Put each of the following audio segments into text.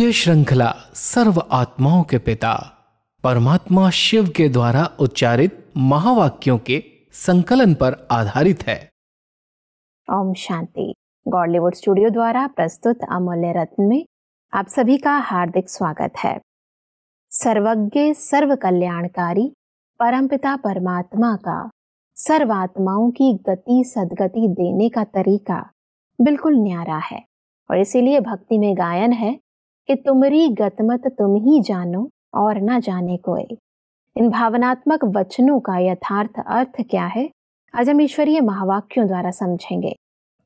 यह श्रृंखला सर्व आत्माओं के पिता परमात्मा शिव के द्वारा उच्चारित महावाक्यों के संकलन पर आधारित है। ओम शांति। गॉडलीवुड स्टूडियो द्वारा प्रस्तुत अमूल्य रत्न में आप सभी का हार्दिक स्वागत है। सर्वज्ञ सर्व कल्याणकारी परमपिता परमात्मा का सर्वात्माओं की गति सद्गति देने का तरीका बिल्कुल न्यारा है और इसीलिए भक्ति में गायन है कि तुमरी गतमत तुम ही जानो और न जाने कोई। इन भावनात्मक वचनों का यथार्थ अर्थ क्या है, आज हम ईश्वरीय महावाक्यों द्वारा समझेंगे।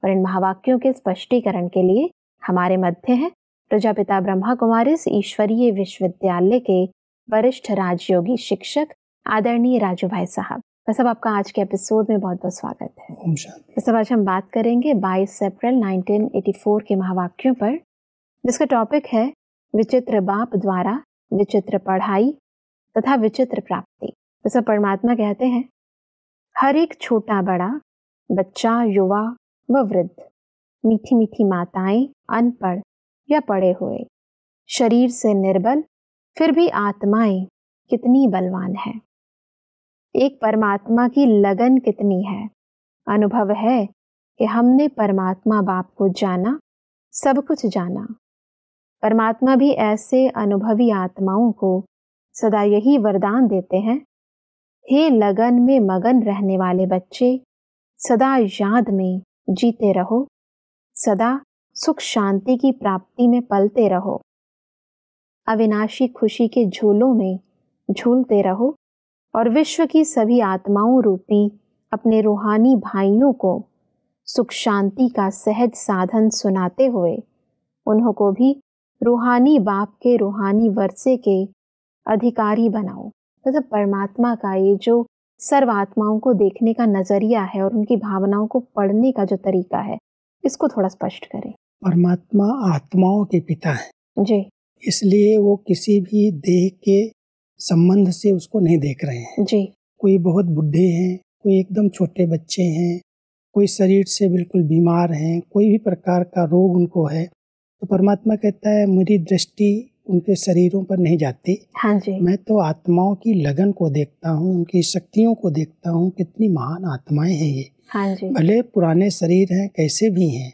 और इन महावाक्यों के स्पष्टीकरण के लिए हमारे मध्य हैं प्रजापिता ब्रह्मा कुमारीज ईश्वरीय विश्वविद्यालय के वरिष्ठ राजयोगी शिक्षक आदरणीय राजू भाई साहब। सब आपका आज के एपिसोड में बहुत बहुत स्वागत है। सब आज हम बात करेंगे 22 अप्रैल 1984 के महावाक्यों पर, जिसका टॉपिक है विचित्र बाप द्वारा विचित्र पढ़ाई तथा विचित्र प्राप्ति। जैसा परमात्मा कहते हैं, हर एक छोटा बड़ा, बच्चा, युवा व वृद्ध, मीठी मीठी माताएं, अनपढ़ या पढ़े हुए, शरीर से निर्बल फिर भी आत्माएं कितनी बलवान है। एक परमात्मा की लगन कितनी है। अनुभव है कि हमने परमात्मा बाप को जाना, सब कुछ जाना। परमात्मा भी ऐसे अनुभवी आत्माओं को सदा यही वरदान देते हैं, हे लगन में मगन रहने वाले बच्चे, सदा याद में जीते रहो, सदा सुख शांति की प्राप्ति में पलते रहो, अविनाशी खुशी के झूलों में झूलते रहो और विश्व की सभी आत्माओं रूपी अपने रूहानी भाइयों को सुख शांति का सहज साधन सुनाते हुए उन्हों को भी रूहानी बाप के रूहानी वर्षे के अधिकारी बनाओ। मतलब परमात्मा का ये जो सर्व आत्माओं को देखने का नजरिया है और उनकी भावनाओं को पढ़ने का जो तरीका है, इसको थोड़ा स्पष्ट करें। परमात्मा आत्माओं के पिता है जी, इसलिए वो किसी भी देह के संबंध से उसको नहीं देख रहे हैं जी। कोई बहुत बुढ़े हैं, कोई एकदम छोटे बच्चे हैं, कोई शरीर से बिल्कुल बीमार हैं, कोई भी प्रकार का रोग उनको है, तो परमात्मा कहता है मेरी दृष्टि उनके शरीरों पर नहीं जाती। हाँ जी। मैं तो आत्माओं की लगन को देखता हूँ, उनकी शक्तियों को देखता हूँ, कितनी महान आत्माएं हैं ये। हाँ जी। भले पुराने शरीर हैं, कैसे भी हैं,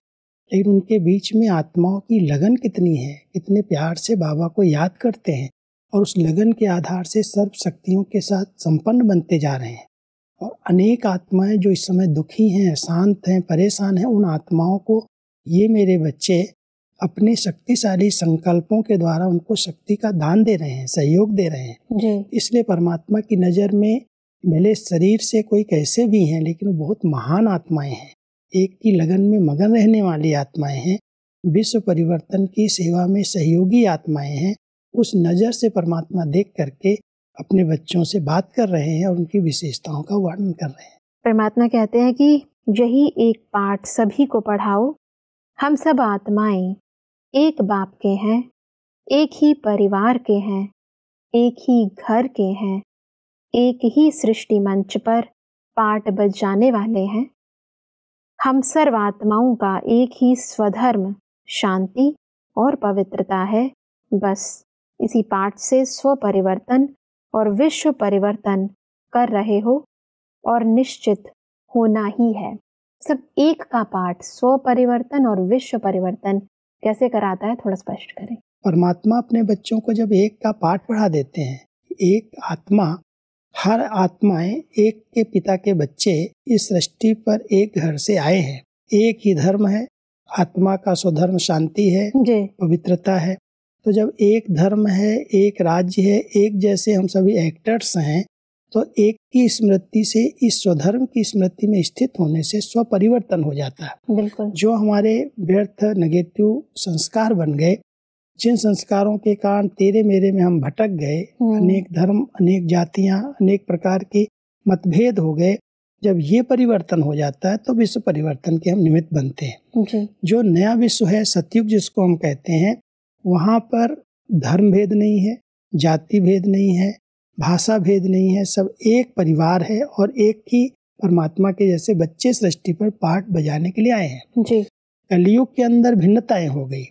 लेकिन उनके बीच में आत्माओं की लगन कितनी है, कितने प्यार से बाबा को याद करते हैं और उस लगन के आधार से सर्व शक्तियों के साथ संपन्न बनते जा रहे हैं। और अनेक आत्माएं जो इस समय दुखी हैं, शांत हैं, परेशान हैं, उन आत्माओं को ये मेरे बच्चे अपने शक्तिशाली संकल्पों के द्वारा उनको शक्ति का दान दे रहे हैं, सहयोग दे रहे हैं जी। इसलिए परमात्मा की नज़र में भले शरीर से कोई कैसे भी हैं, लेकिन वो बहुत महान आत्माएं हैं, एक की लगन में मगन रहने वाली आत्माएं हैं, विश्व परिवर्तन की सेवा में सहयोगी आत्माएं हैं। उस नज़र से परमात्मा देख करके अपने बच्चों से बात कर रहे हैं और उनकी विशेषताओं का वर्णन कर रहे हैं। परमात्मा कहते हैं कि यही एक पाठ सभी को पढ़ाओ, हम सब आत्माएं एक बाप के हैं, एक ही परिवार के हैं, एक ही घर के हैं, एक ही सृष्टि मंच पर पाठ बजाने वाले हैं। हम सर्व आत्माओं का एक ही स्वधर्म शांति और पवित्रता है। बस इसी पाठ से स्व परिवर्तन और विश्व परिवर्तन कर रहे हो और निश्चित होना ही है। सब एक का पाठ स्व परिवर्तन और विश्व परिवर्तन कैसे कराता है, थोड़ा स्पष्ट करें। परमात्मा अपने बच्चों को जब एक का पाठ पढ़ा देते हैं, एक आत्मा, हर आत्माएं एक के पिता के बच्चे इस सृष्टि पर एक घर से आए हैं, एक ही धर्म है, आत्मा का स्वधर्म शांति है, पवित्रता है। तो जब एक धर्म है, एक राज्य है, एक जैसे हम सभी एक्टर्स हैं, तो एक की स्मृति से इस स्वधर्म की स्मृति में स्थित होने से स्व परिवर्तन हो जाता है। बिल्कुल। जो हमारे व्यर्थ नेगेटिव संस्कार बन गए, जिन संस्कारों के कारण तेरे मेरे में हम भटक गए, अनेक धर्म, अनेक जातियां, अनेक प्रकार के मतभेद हो गए, जब ये परिवर्तन हो जाता है तो विश्व परिवर्तन के हम निमित्त बनते हैं। जी। जो नया विश्व है, सतयुग जिसको हम कहते हैं, वहाँ पर धर्म भेद नहीं है, जाति भेद नहीं है, भाषा भेद नहीं है, सब एक परिवार है और एक ही परमात्मा के जैसे बच्चे सृष्टि पर पाठ बजाने के लिए आए हैं। जी। कलयुग के अंदर भिन्नताएं हो गई,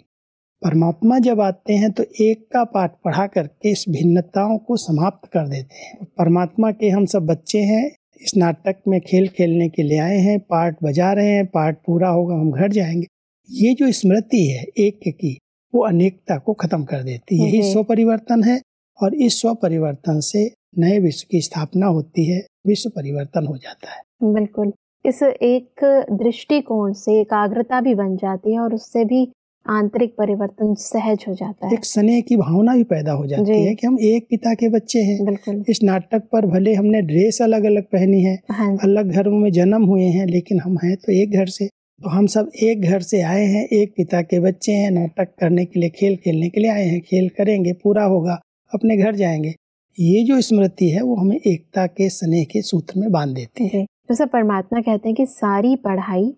परमात्मा जब आते हैं तो एक का पाठ पढ़ा करके इस भिन्नताओं को समाप्त कर देते हैं। परमात्मा के हम सब बच्चे हैं, इस नाटक में खेल खेलने के लिए आए हैं, पाठ बजा रहे हैं, पाठ पूरा होगा हम घर जाएंगे। ये जो स्मृति है एक की, वो अनेकता को खत्म कर देती है। यही स्व परिवर्तन है और इस स्व परिवर्तन से नए विश्व की स्थापना होती है, विश्व परिवर्तन हो जाता है। बिल्कुल, इस एक दृष्टिकोण से एकाग्रता भी बन जाती है और उससे भी आंतरिक परिवर्तन सहज हो जाता है। एक स्नेह की भावना भी पैदा हो जाती है कि हम एक पिता के बच्चे हैं। बिल्कुल। इस नाटक पर भले हमने ड्रेस अलग अलग पहनी है, अलग घरों में जन्म हुए हैं, लेकिन हम हैं तो एक घर से। तो हम सब एक घर से आए हैं, एक पिता के बच्चे हैं, नाटक करने के लिए, खेल खेलने के लिए आए हैं। खेल करेंगे, पूरा होगा, अपने घर जाएंगे। ये जो स्मृति है वो हमें एकता के स्नेह के सूत्र में बांध देती है। जैसे परमात्मा कहते हैं कि सारी पढ़ाई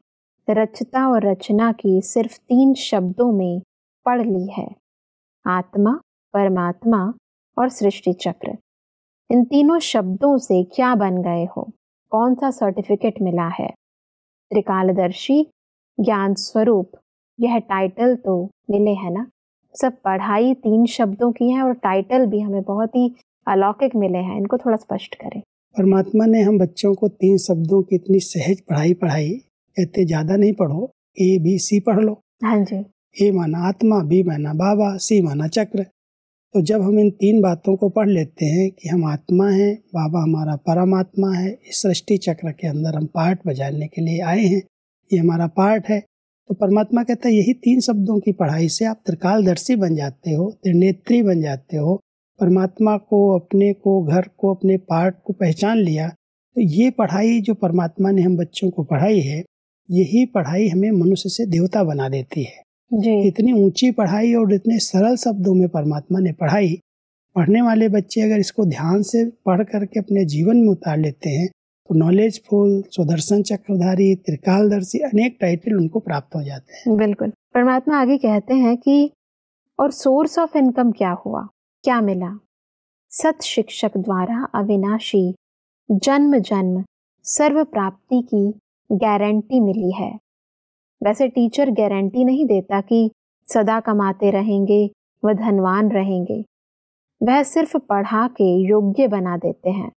रचता और रचना की सिर्फ 3 शब्दों में पढ़ ली है, आत्मा, परमात्मा और सृष्टि चक्र। इन तीनों शब्दों से क्या बन गए हो, कौन सा सर्टिफिकेट मिला है? त्रिकालदर्शी, ज्ञान स्वरूप, यह टाइटल तो मिले है ना। सब पढ़ाई 3 शब्दों की है और टाइटल भी हमें बहुत ही अलौकिक मिले हैं। इनको थोड़ा स्पष्ट करें। परमात्मा ने हम बच्चों को 3 शब्दों की इतनी सहज पढ़ाई पढ़ाई, कहते ज्यादा नहीं पढ़ो, ABC पढ़ लो। हाँ जी। A माना आत्मा, B माना बाबा, C माना चक्र। तो जब हम इन 3 बातों को पढ़ लेते हैं कि हम आत्मा हैं, बाबा हमारा परमात्मा है, इस सृष्टि चक्र के अंदर हम पार्ट बजाने के लिए आए हैं, ये हमारा पार्ट है, तो परमात्मा कहता है यही 3 शब्दों की पढ़ाई से आप त्रिकालदर्शी बन जाते हो, त्रिनेत्री बन जाते हो। परमात्मा को, अपने को, घर को, अपने पार्ट को पहचान लिया। तो ये पढ़ाई जो परमात्मा ने हम बच्चों को पढ़ाई है, यही पढ़ाई हमें मनुष्य से देवता बना देती है जी। इतनी ऊंची पढ़ाई और इतने सरल शब्दों में परमात्मा ने पढ़ाई। पढ़ने वाले बच्चे अगर इसको ध्यान से पढ़ करके अपने जीवन में उतार लेते हैं तो नॉलेजफुल, सुदर्शन चक्रधारी, त्रिकालदर्शी, अनेक टाइटल उनको प्राप्त हो जाते हैं। बिल्कुल। परमात्मा आगे कहते हैं कि और सोर्स ऑफ इनकम क्या हुआ, क्या मिला? सत शिक्षक द्वारा अविनाशी जन्म जन्म सर्व प्राप्ति की गारंटी मिली है। वैसे टीचर गारंटी नहीं देता कि सदा कमाते रहेंगे व धनवान रहेंगे, वह सिर्फ पढ़ा के योग्य बना देते हैं।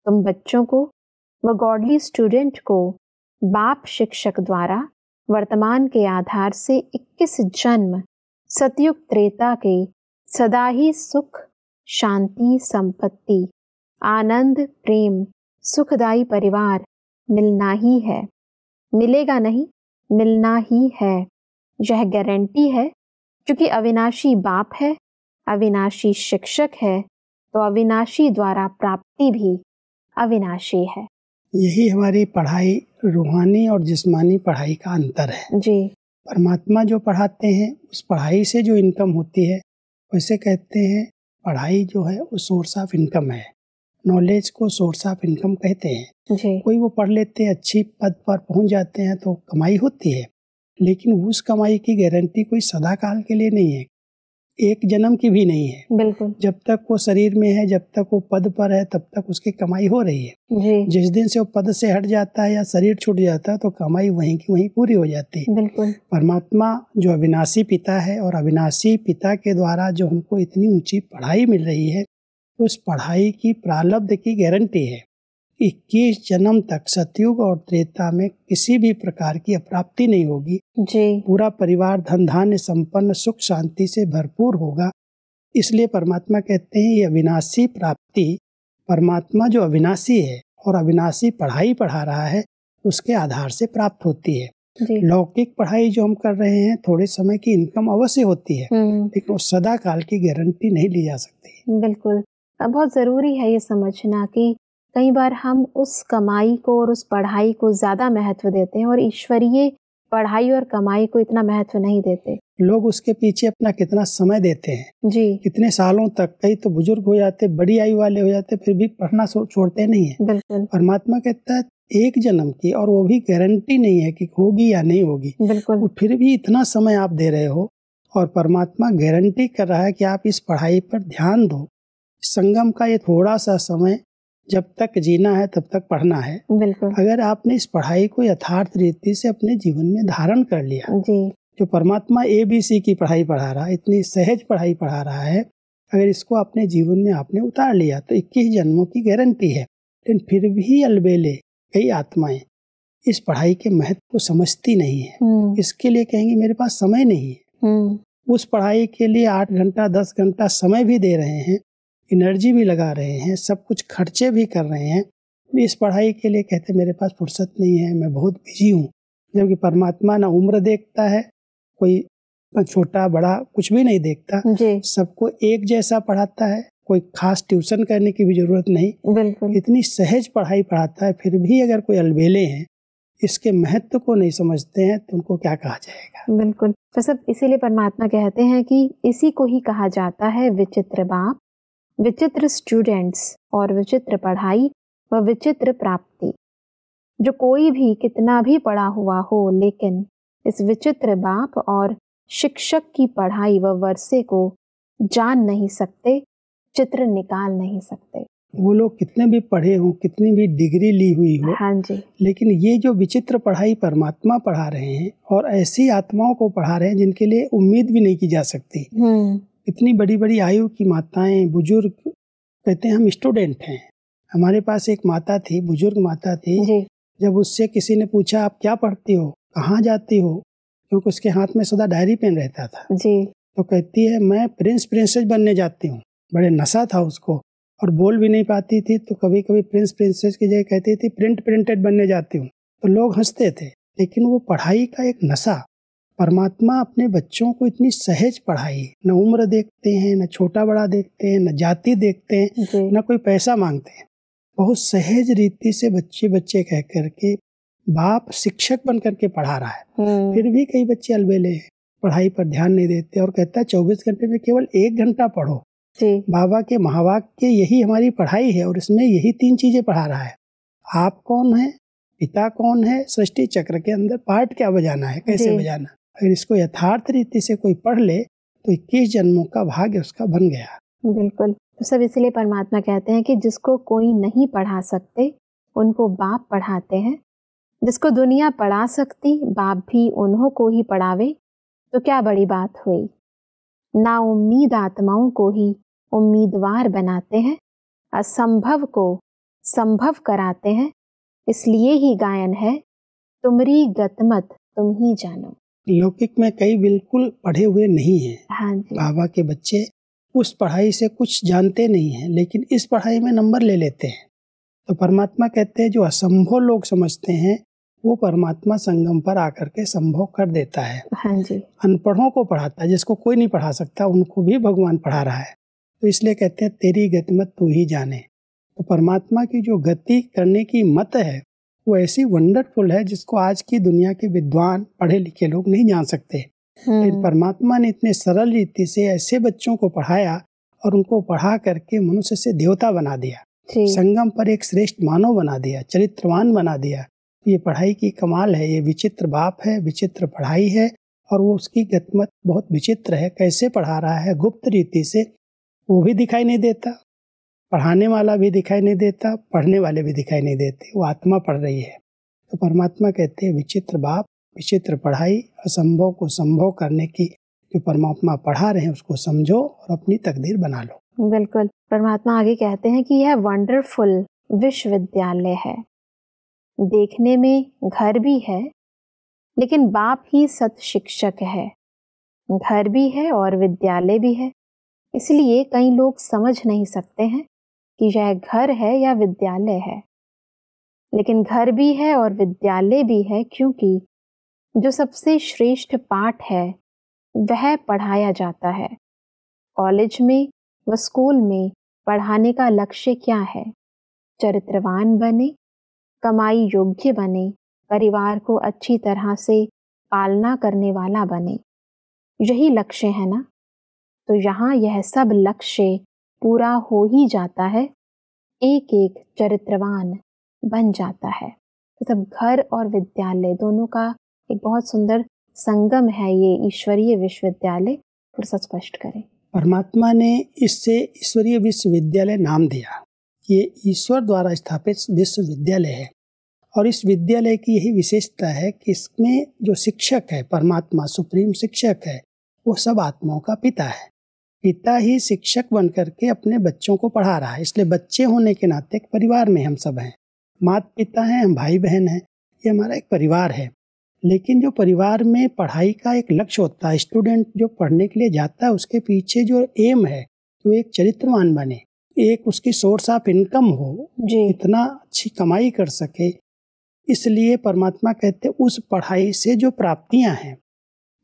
तुम बच्चों को व गॉडली स्टूडेंट को बाप शिक्षक द्वारा वर्तमान के आधार से 21 जन्म सतयुग त्रेता के सदा ही सुख, शांति, संपत्ति, आनंद, प्रेम, सुखदायी परिवार मिलना ही है। मिलेगा नहीं, मिलना ही है। यह गारंटी है। क्योंकि अविनाशी बाप है, अविनाशी शिक्षक है, तो अविनाशी द्वारा प्राप्ति भी अविनाशी है। यही हमारी पढ़ाई, रूहानी और जिस्मानी पढ़ाई का अंतर है जी। परमात्मा जो पढ़ाते हैं उस पढ़ाई से जो इनकम होती है, वैसे कहते हैं पढ़ाई जो है वो सोर्स ऑफ इनकम है। नॉलेज को सोर्स ऑफ इनकम कहते हैं जी। कोई वो पढ़ लेते हैं, अच्छी पद पर पहुंच जाते हैं तो कमाई होती है, लेकिन उस कमाई की गारंटी कोई सदा काल के लिए नहीं है, एक जन्म की भी नहीं है। बिल्कुल। जब तक वो शरीर में है, जब तक वो पद पर है, तब तक उसकी कमाई हो रही है जी। जिस दिन से वो पद से हट जाता है या शरीर छूट जाता है तो कमाई वहीं की वहीं पूरी हो जाती है। बिल्कुल। परमात्मा जो अविनाशी पिता है और अविनाशी पिता के द्वारा जो हमको इतनी ऊंची पढ़ाई मिल रही है, उस पढ़ाई की प्रारब्ध की गारंटी है। 21 जन्म तक सतयुग और त्रेता में किसी भी प्रकार की अप्राप्ति नहीं होगी जी। पूरा परिवार धन धान्य संपन्न, सुख शांति से भरपूर होगा। इसलिए परमात्मा कहते हैं ये अविनाशी प्राप्ति, परमात्मा जो अविनाशी है और अविनाशी पढ़ाई पढ़ा रहा है उसके आधार से प्राप्त होती है। जी। लौकिक पढ़ाई जो हम कर रहे हैं थोड़े समय की इनकम अवश्य होती है, लेकिन वो सदा काल की गारंटी नहीं ली जा सकती। बिल्कुल। अब बहुत ज़रूरी है ये समझना कि कई बार हम उस कमाई को और उस पढ़ाई को ज़्यादा महत्व देते हैं और ईश्वरीय पढ़ाई और कमाई को इतना महत्व नहीं देते। लोग उसके पीछे अपना कितना समय देते हैं जी। कितने सालों तक, कई तो बुजुर्ग हो जाते, बड़ी आयु वाले हो जाते, फिर भी पढ़ना छोड़ते नहीं है। बिल्कुल। परमात्मा कहता है एक जन्म की, और वो भी गारंटी नहीं है कि होगी या नहीं होगी। बिल्कुल। फिर भी इतना समय आप दे रहे हो और परमात्मा गारंटी कर रहा है कि आप इस पढ़ाई पर ध्यान दो। संगम का ये थोड़ा सा समय, जब तक जीना है तब तक पढ़ना है। बिल्कुल। अगर आपने इस पढ़ाई को यथार्थ रीति से अपने जीवन में धारण कर लिया, जी। जो परमात्मा ABC की पढ़ाई पढ़ा रहा है, इतनी सहज पढ़ाई पढ़ा रहा है, अगर इसको अपने जीवन में आपने उतार लिया तो 21 जन्मों की गारंटी है। लेकिन फिर भी अलबेले कई आत्माएं इस पढ़ाई के महत्व को समझती नहीं है। इसके लिए कहेंगे मेरे पास समय नहीं है। उस पढ़ाई के लिए 8 घंटा 10 घंटा समय भी दे रहे हैं, एनर्जी भी लगा रहे हैं, सब कुछ खर्चे भी कर रहे हैं। इस पढ़ाई के लिए कहते मेरे पास फुर्सत नहीं है, मैं बहुत बिजी हूँ। जबकि परमात्मा ना उम्र देखता है, कोई छोटा बड़ा कुछ भी नहीं देखता, सबको एक जैसा पढ़ाता है, कोई खास ट्यूशन करने की भी जरूरत नहीं। बिल्कुल। इतनी सहज पढ़ाई पढ़ाता है, फिर भी अगर कोई अलबेले हैं, इसके महत्व को नहीं समझते हैं तो उनको क्या कहा जाएगा। बिल्कुल। तो सब इसीलिए परमात्मा कहते हैं कि इसी को ही कहा जाता है विचित्र बाप, विचित्र स्टूडेंट्स और विचित्र पढ़ाई व विचित्र प्राप्ति। जो कोई भी कितना भी पढ़ा हुआ हो, लेकिन इस विचित्र बाप और शिक्षक की पढ़ाई व वर्षे को जान नहीं सकते, चित्र निकाल नहीं सकते। वो लोग कितने भी पढ़े हों, कितनी भी डिग्री ली हुई हो, हाँ जी, लेकिन ये जो विचित्र पढ़ाई परमात्मा पढ़ा रहे हैं और ऐसी आत्माओं को पढ़ा रहे हैं जिनके लिए उम्मीद भी नहीं की जा सकती। इतनी बड़ी बड़ी आयु की माताएं, बुजुर्ग कहते हैं हम स्टूडेंट हैं। हमारे पास एक माता थी, बुजुर्ग माता थी जी। जब उससे किसी ने पूछा आप क्या पढ़ती हो, कहाँ जाती हो, क्योंकि उसके हाथ में सदा डायरी पेन रहता था जी, तो कहती है मैं प्रिंस प्रिंसेस बनने जाती हूँ। बड़े नशा था उसको और बोल भी नहीं पाती थी, तो कभी कभी प्रिंस प्रिंसेस की जगह कहती थी प्रिंटेड बनने जाती हूँ। तो लोग हंसते थे, लेकिन वो पढ़ाई का एक नशा। परमात्मा अपने बच्चों को इतनी सहज पढ़ाई, न उम्र देखते हैं, न छोटा बड़ा देखते हैं, न जाति देखते हैं, न कोई पैसा मांगते हैं। बहुत सहज रीति से बच्चे बच्चे कह करके बाप शिक्षक बन करके पढ़ा रहा है। फिर भी कई बच्चे अलबेले हैं, पढ़ाई पर ध्यान नहीं देते और कहता है 24 घंटे में केवल 1 घंटा पढ़ो। बाबा के महावाक्य यही हमारी पढ़ाई है और इसमें यही 3 चीजें पढ़ा रहा है। आप कौन है, पिता कौन है, सृष्टि चक्र के अंदर पार्ट क्या बजाना है, कैसे बजाना। अगर इसको यथार्थ रीति से कोई पढ़ ले तो 21 जन्मों का भाग्य उसका बन गया। बिल्कुल। तो सब इसलिए परमात्मा कहते हैं कि जिसको कोई नहीं पढ़ा सकते उनको बाप पढ़ाते हैं। जिसको दुनिया पढ़ा सकती, बाप भी उन्हों को ही पढ़ावे तो क्या बड़ी बात हुई। ना उम्मीद आत्माओं को ही उम्मीदवार बनाते हैं, असंभव को संभव कराते हैं। इसलिए ही गायन है तुमरी गतमत तुम ही जानो। लौकिक में कई बिल्कुल पढ़े हुए नहीं हैं। हाँ जी। बाबा के बच्चे उस पढ़ाई से कुछ जानते नहीं हैं, लेकिन इस पढ़ाई में नंबर ले लेते हैं। तो परमात्मा कहते हैं जो असंभव लोग समझते हैं वो परमात्मा संगम पर आकर के संभव कर देता है। हाँ जी। अनपढ़ों को पढ़ाता है, जिसको कोई नहीं पढ़ा सकता उनको भी भगवान पढ़ा रहा है। तो इसलिए कहते हैं तेरी गतिमत तू ही जाने। तो परमात्मा की जो गति करने की मत है वो ऐसी वंडरफुल है जिसको आज की दुनिया के विद्वान पढ़े लिखे लोग नहीं जान सकते। लेकिन परमात्मा ने इतने सरल रीति से ऐसे बच्चों को पढ़ाया और उनको पढ़ा करके मनुष्य से देवता बना दिया, संगम पर एक श्रेष्ठ मानव बना दिया, चरित्रवान बना दिया। ये पढ़ाई की कमाल है। ये विचित्र बाप है, विचित्र पढ़ाई है और वो उसकी गतिमत बहुत विचित्र है। कैसे पढ़ा रहा है, गुप्त रीति से, वो भी दिखाई नहीं देता, पढ़ाने वाला भी दिखाई नहीं देता, पढ़ने वाले भी दिखाई नहीं देते, वो आत्मा पढ़ रही है। तो परमात्मा कहते हैं विचित्र बाप, विचित्र पढ़ाई, असंभव को संभव करने की जो परमात्मा पढ़ा रहे हैं उसको समझो और अपनी तकदीर बना लो। बिल्कुल। परमात्मा आगे कहते हैं कि यह वंडरफुल विश्वविद्यालय है। देखने में घर भी है, लेकिन बाप ही सत शिक्षक है। घर भी है और विद्यालय भी है। इसलिए कई लोग समझ नहीं सकते हैं कि यह घर है या विद्यालय है। लेकिन घर भी है और विद्यालय भी है, क्योंकि जो सबसे श्रेष्ठ पाठ है वह पढ़ाया जाता है। कॉलेज में व स्कूल में पढ़ाने का लक्ष्य क्या है? चरित्रवान बने, कमाई योग्य बने, परिवार को अच्छी तरह से पालना करने वाला बने। यही लक्ष्य है ना? तो यहाँ यह सब लक्ष्य पूरा हो ही जाता है, एक एक चरित्रवान बन जाता है। तो सब घर और विद्यालय दोनों का एक बहुत सुंदर संगम है ये ईश्वरीय विश्वविद्यालय। थोड़ा स्पष्ट करें। परमात्मा ने इससे ईश्वरीय विश्वविद्यालय नाम दिया। ये ईश्वर द्वारा स्थापित विश्वविद्यालय है और इस विद्यालय की यही विशेषता है कि इसमें जो शिक्षक है, परमात्मा सुप्रीम शिक्षक है, वो सब आत्माओं का पिता है। पिता ही शिक्षक बन करके अपने बच्चों को पढ़ा रहा है। इसलिए बच्चे होने के नाते एक परिवार में हम सब हैं, माता पिता हैं, हम भाई बहन हैं, ये हमारा एक परिवार है। लेकिन जो परिवार में पढ़ाई का एक लक्ष्य होता है, स्टूडेंट जो पढ़ने के लिए जाता है उसके पीछे जो एम है तो एक चरित्रवान बने, एक उसकी सोर्स ऑफ इनकम हो, इतना अच्छी कमाई कर सके। इसलिए परमात्मा कहते हैं उस पढ़ाई से जो प्राप्तियां हैं,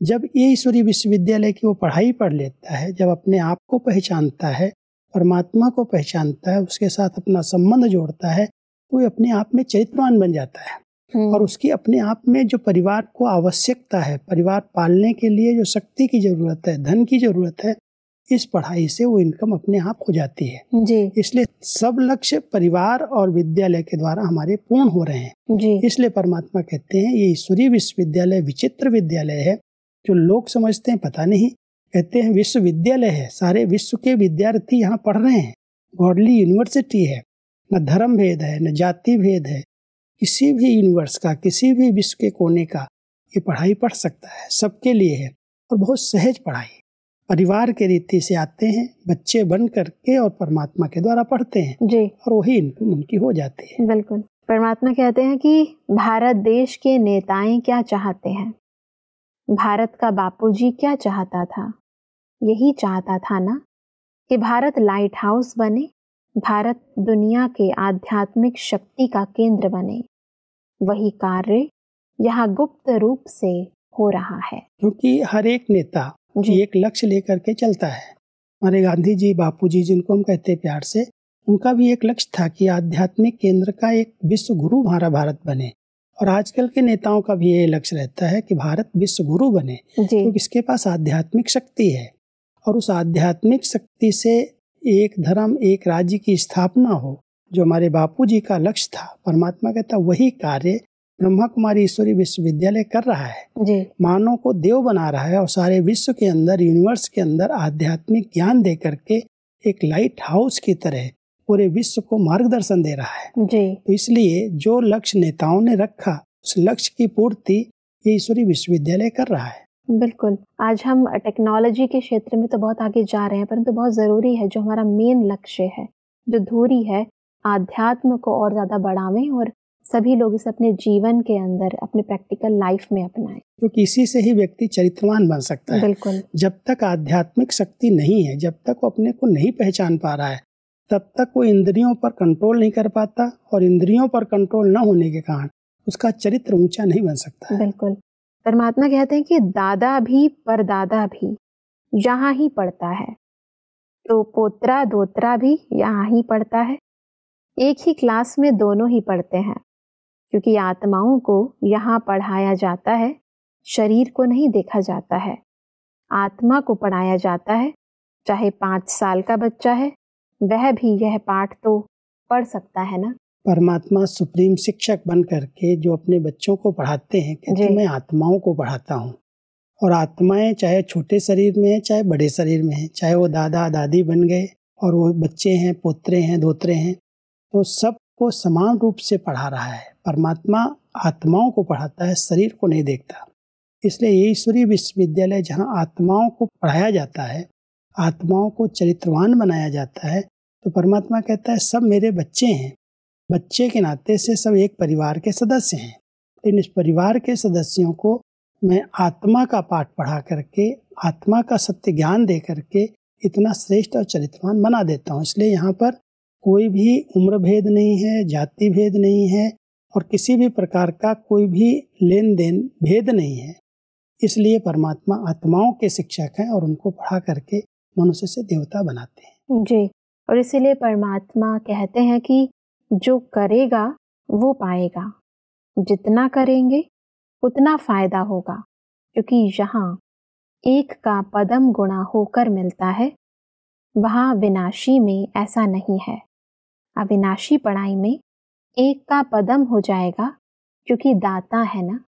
जब ये ईश्वरीय विश्वविद्यालय की वो पढ़ाई पढ़ लेता है, जब अपने आप को पहचानता है, परमात्मा को पहचानता है, उसके साथ अपना संबंध जोड़ता है, तो ये अपने आप में चरित्रवान बन जाता है। और उसकी अपने आप में जो परिवार को आवश्यकता है, परिवार पालने के लिए जो शक्ति की जरूरत है, धन की जरूरत है, इस पढ़ाई से वो इनकम अपने आप हो जाती है जी। इसलिए सब लक्ष्य परिवार और विद्यालय के द्वारा हमारे पूर्ण हो रहे हैं जी। इसलिए परमात्मा कहते हैं ये ईश्वरीय विश्वविद्यालय विचित्र विद्यालय है। जो लोग समझते हैं पता नहीं, कहते हैं विश्वविद्यालय है, सारे विश्व के विद्यार्थी यहाँ पढ़ रहे हैं, गॉडली यूनिवर्सिटी है, न धर्म भेद है, न जाति भेद है, किसी भी यूनिवर्स का, किसी भी विश्व के कोने का ये पढ़ाई पढ़ सकता है, सबके लिए है। और बहुत सहज पढ़ाई, परिवार के रीति से आते हैं बच्चे बन करके और परमात्मा के द्वारा पढ़ते हैं जी। और वही इनकम उनकी हो जाती है। बिल्कुल। परमात्मा कहते हैं कि भारत देश के नेताएं क्या चाहते हैं, भारत का बापूजी क्या चाहता था, यही चाहता था ना कि भारत लाइट हाउस बने, भारत दुनिया के आध्यात्मिक शक्ति का केंद्र बने। वही कार्य यहाँ गुप्त रूप से हो रहा है, क्योंकि हर एक नेता एक लक्ष्य लेकर के चलता है। हमारे गांधी जी, बापूजी जिनको हम कहते हैं प्यार से, उनका भी एक लक्ष्य था कि आध्यात्मिक केंद्र का एक विश्व गुरु हमारा भारत बने। और आजकल के नेताओं का भी ये लक्ष्य रहता है कि भारत विश्व गुरु बने, क्योंकि इसके पास आध्यात्मिक शक्ति है और उस आध्यात्मिक शक्ति से एक धर्म, एक राज्य की स्थापना हो, जो हमारे बापूजी का लक्ष्य था। परमात्मा कहता वही कार्य ब्रह्मा कुमारी ईश्वरीय विश्वविद्यालय कर रहा है जी। मानव को देव बना रहा है और सारे विश्व के अंदर, यूनिवर्स के अंदर आध्यात्मिक ज्ञान दे करके एक लाइट हाउस की तरह पूरे विश्व को मार्गदर्शन दे रहा है जी। तो इसलिए जो लक्ष्य नेताओं ने रखा, उस लक्ष्य की पूर्ति ये ईश्वरीय विश्वविद्यालय कर रहा है। बिल्कुल। आज हम टेक्नोलॉजी के क्षेत्र में तो बहुत आगे जा रहे हैं, परंतु बहुत जरूरी है जो हमारा मेन लक्ष्य है, जो धुरी है, आध्यात्म को और ज्यादा बढ़ावें और सभी लोग इसे अपने जीवन के अंदर, अपने प्रैक्टिकल लाइफ में अपनाएं। क्योंकि इसी से ही व्यक्ति चरित्रवान बन सकता है। बिल्कुल। जब तक आध्यात्मिक शक्ति नहीं है, जब तक वो अपने को नहीं पहचान पा रहा है, तब तक वो इंद्रियों पर कंट्रोल नहीं कर पाता और इंद्रियों पर कंट्रोल न होने के कारण उसका चरित्र ऊंचा नहीं बन सकता है। बिल्कुल। परमात्मा कहते हैं कि दादा भी परदादा भी यहाँ ही पढ़ता है, तो पोत्रा दोत्रा भी यहाँ ही पढ़ता है। एक ही क्लास में दोनों ही पढ़ते हैं, क्योंकि आत्माओं को यहाँ पढ़ाया जाता है, शरीर को नहीं देखा जाता है। आत्मा को पढ़ाया जाता है, चाहे 5 साल का बच्चा है वह भी यह पाठ तो पढ़ सकता है ना। परमात्मा सुप्रीम शिक्षक बन करके जो अपने बच्चों को पढ़ाते हैं, कहते मैं आत्माओं को पढ़ाता हूँ। और आत्माएं चाहे छोटे शरीर में है, चाहे बड़े शरीर में है, चाहे वो दादा दादी बन गए और वो बच्चे हैं, पोत्रे हैं, दोत्रे हैं, तो सबको समान रूप से पढ़ा रहा है। परमात्मा आत्माओं को पढ़ाता है, शरीर को नहीं देखता। इसलिए ये ईश्वरीय विश्वविद्यालय जहाँ आत्माओं को पढ़ाया जाता है, आत्माओं को चरित्रवान बनाया जाता है, तो परमात्मा कहता है सब मेरे बच्चे हैं। बच्चे के नाते से सब एक परिवार के सदस्य हैं। इन इस परिवार के सदस्यों को मैं आत्मा का पाठ पढ़ा करके, आत्मा का सत्य ज्ञान दे करके इतना श्रेष्ठ और चरित्रवान बना देता हूँ। इसलिए यहाँ पर कोई भी उम्र भेद नहीं है, जाति भेद नहीं है और किसी भी प्रकार का कोई भी लेन देन भेद नहीं है। इसलिए परमात्मा आत्माओं के शिक्षक हैं और उनको पढ़ा करके मनुष्य से देवता बनाते हैं जी। और इसीलिए परमात्मा कहते हैं कि जो करेगा वो पाएगा, जितना करेंगे उतना फायदा होगा, क्योंकि यहाँ एक का पदम गुणा होकर मिलता है, वहाँ विनाशी में ऐसा नहीं है। अविनाशी पढ़ाई में एक का पदम हो जाएगा, क्योंकि दाता है ना।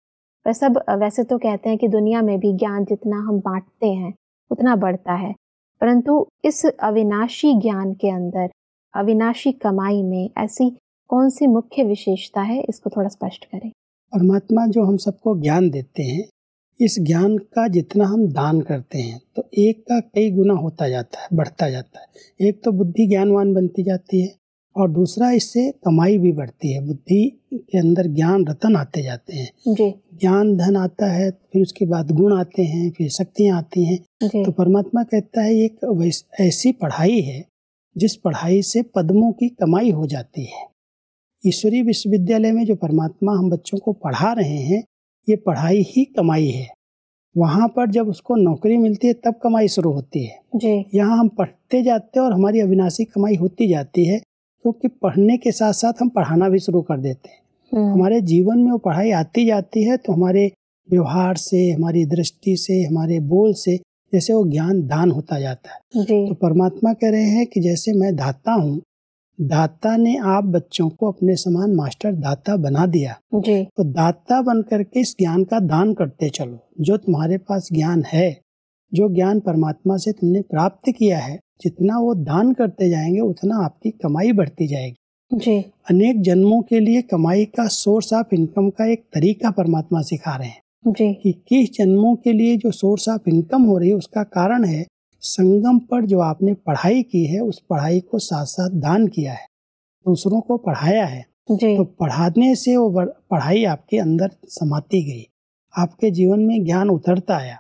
वैसे तो कहते हैं कि दुनिया में भी ज्ञान जितना हम बांटते हैं उतना बढ़ता है, परंतु इस अविनाशी ज्ञान के अंदर, अविनाशी कमाई में ऐसी कौन सी मुख्य विशेषता है, इसको थोड़ा स्पष्ट करें। परमात्मा जो हम सबको ज्ञान देते हैं, इस ज्ञान का जितना हम दान करते हैं तो एक का कई गुना होता जाता है, बढ़ता जाता है। एक तो बुद्धि ज्ञानवान बनती जाती है और दूसरा इससे कमाई भी बढ़ती है। बुद्धि के अंदर ज्ञान रतन आते जाते हैं जी। ज्ञान धन आता है, फिर उसके बाद गुण आते हैं, फिर शक्तियाँ आती हैं। तो परमात्मा कहता है एक ऐसी पढ़ाई है जिस पढ़ाई से पद्मों की कमाई हो जाती है। ईश्वरीय विश्वविद्यालय में जो परमात्मा हम बच्चों को पढ़ा रहे हैं, ये पढ़ाई ही कमाई है। वहाँ पर जब उसको नौकरी मिलती है तब कमाई शुरू होती है जी। यहाँ हम पढ़ते जाते हैं और हमारी अविनाशी कमाई होती जाती है, क्योंकि पढ़ने के साथ साथ हम पढ़ाना भी शुरू कर देते हैं। हमारे जीवन में वो पढ़ाई आती जाती है तो हमारे व्यवहार से, हमारी दृष्टि से, हमारे बोल से जैसे वो ज्ञान दान होता जाता है। तो परमात्मा कह रहे हैं कि जैसे मैं दाता हूँ, दाता ने आप बच्चों को अपने समान मास्टर दाता बना दिया जी। तो दाता बन करके इस ज्ञान का दान करते चलो। जो तुम्हारे पास ज्ञान है, जो ज्ञान परमात्मा से तुमने प्राप्त किया है, जितना वो दान करते जाएंगे उतना आपकी कमाई बढ़ती जाएगी जी। अनेक जन्मों के लिए कमाई का सोर्स ऑफ इनकम का एक तरीका परमात्मा सिखा रहे हैं जी। कि किस जन्मों के लिए जो सोर्स ऑफ इनकम हो रही है उसका कारण है संगम पर जो आपने पढ़ाई की है, उस पढ़ाई को साथ साथ दान किया है, दूसरों को पढ़ाया है जी। तो पढ़ाने से वो पढ़ाई आपके अंदर समाती गई, आपके जीवन में ज्ञान उतरता आया।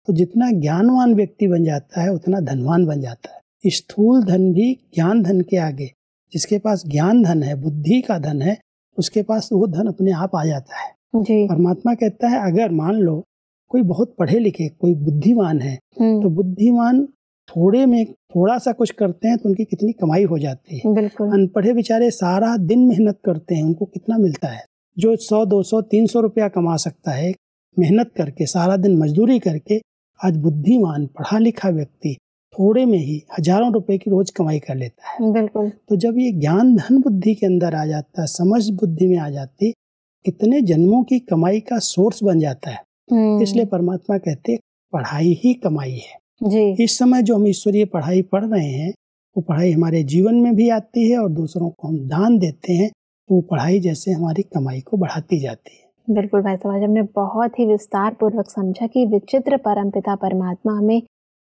तो जितना ज्ञानवान व्यक्ति बन जाता है उतना धनवान बन जाता है। स्थूल धन भी ज्ञान धन के आगे, जिसके पास ज्ञान धन है, बुद्धि का धन है, उसके पास वो धन अपने आप आ जाता है जी। परमात्मा कहता है अगर मान लो कोई बहुत पढ़े लिखे, कोई बुद्धिमान है तो बुद्धिमान थोड़े में थोड़ा सा कुछ करते हैं तो उनकी कितनी कमाई हो जाती है। बिल्कुल। अनपढ़े बेचारे सारा दिन मेहनत करते हैं, उनको कितना मिलता है। जो 100, 200, 300 रुपया कमा सकता है मेहनत करके, सारा दिन मजदूरी करके, आज बुद्धिमान पढ़ा लिखा व्यक्ति थोड़े में ही हजारों रुपए की रोज कमाई कर लेता है। बिल्कुल। तो जब ये ज्ञान धन बुद्धि के अंदर आ जाता है, समझ बुद्धि में आ जाती, कितने जन्मों की कमाई का सोर्स बन जाता है। इसलिए परमात्मा कहते पढ़ाई ही कमाई है जी। इस समय जो हम ईश्वरीय पढ़ाई पढ़ रहे हैं, वो पढ़ाई हमारे जीवन में भी आती है और दूसरों को हम दान देते हैं तो वो पढ़ाई जैसे हमारी कमाई को बढ़ाती जाती है। बिल्कुल भाई साहब, हमने बहुत ही विस्तार पूर्वक समझा कि विचित्र परमपिता परमात्मा हमें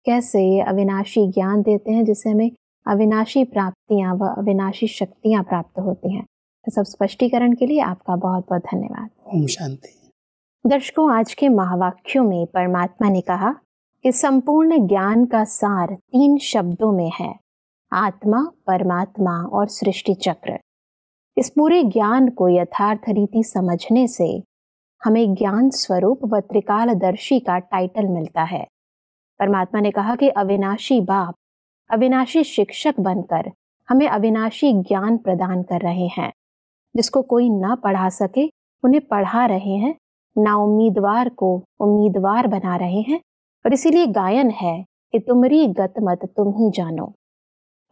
कैसे अविनाशी ज्ञान देते हैं, जिससे हमें अविनाशी प्राप्तियां व अविनाशी शक्तियां प्राप्त होती हैं। तो सब स्पष्टीकरण के लिए आपका बहुत बहुत धन्यवाद। ओम शांति। दर्शकों, आज के महावाक्यों में परमात्मा ने कहा कि संपूर्ण ज्ञान का सार 3 शब्दों में है, आत्मा, परमात्मा और सृष्टि चक्र। इस पूरे ज्ञान को यथार्थ रीति समझने से हमें ज्ञान स्वरूप व त्रिकालदर्शी का टाइटल मिलता है। परमात्मा ने कहा कि अविनाशी बाप अविनाशी शिक्षक बनकर हमें अविनाशी ज्ञान प्रदान कर रहे हैं। जिसको कोई ना पढ़ा सके उन्हें पढ़ा रहे हैं, ना उम्मीदवार को उम्मीदवार बना रहे हैं। और इसीलिए गायन है कि तुमरी गत मत तुम ही जानो।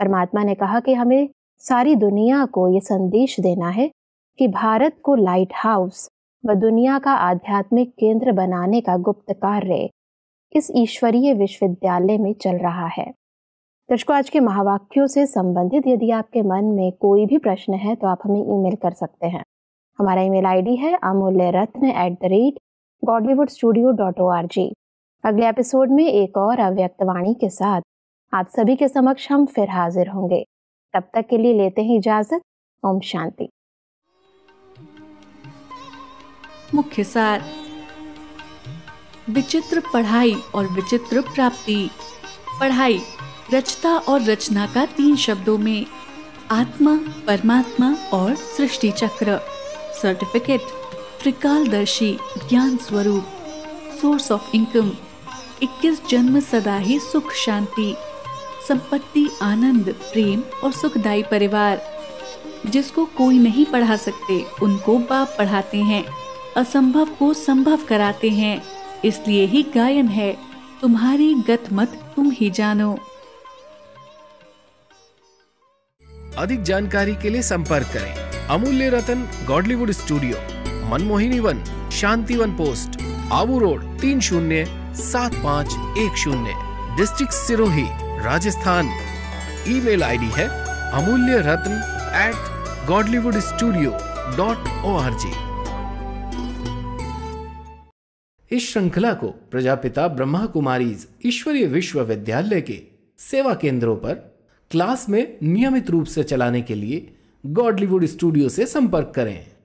परमात्मा ने कहा कि हमें सारी दुनिया को ये संदेश देना है कि भारत को लाइट हाउस व दुनिया का आध्यात्मिक केंद्र बनाने का गुप्त कार्य इस ईश्वरीय विश्वविद्यालय में चल रहा है। दर्शकों, आज के महावाक्यों से संबंधित यदि आपके मन में कोई भी प्रश्न है तो आप हमें ईमेल कर सकते हैं। हमारा ईमेल आईडी है amulyaratna@godlywoodstudio.org। अगले एपिसोड में एक और अव्यक्त वाणी के साथ आप सभी के समक्ष हम फिर हाजिर होंगे। तब तक के लिए लेते हैं इजाजत। ओम शांति। मुख्य सार। विचित्र पढ़ाई और विचित्र प्राप्ति। पढ़ाई रचता और रचना का 3 शब्दों में, आत्मा, परमात्मा और सृष्टि चक्र। सर्टिफिकेट त्रिकालदर्शी ज्ञान स्वरूप। सोर्स ऑफ इनकम 21 जन्म सदा ही सुख शांति, संपत्ति, आनंद, प्रेम और सुखदायी परिवार। जिसको कोई नहीं पढ़ा सकते उनको बाप पढ़ाते हैं, असंभव को संभव कराते हैं। इसलिए ही गायन है, तुम्हारी गत मत तुम ही जानो। अधिक जानकारी के लिए संपर्क करें Amulya Ratan Godlywood studio, Manmohini Van, Shanti Van post, Abu road 307510, district Sirohi, Rajasthan. Email ID है amulyaratn@godlywoodstudio.org। godlywoodstudio.org। इस श्रृंखला को प्रजापिता ब्रह्मा कुमारीज ईश्वरीय विश्वविद्यालय के सेवा केंद्रों पर क्लास में नियमित रूप से चलाने के लिए गॉडलीवुड स्टूडियो से संपर्क करें।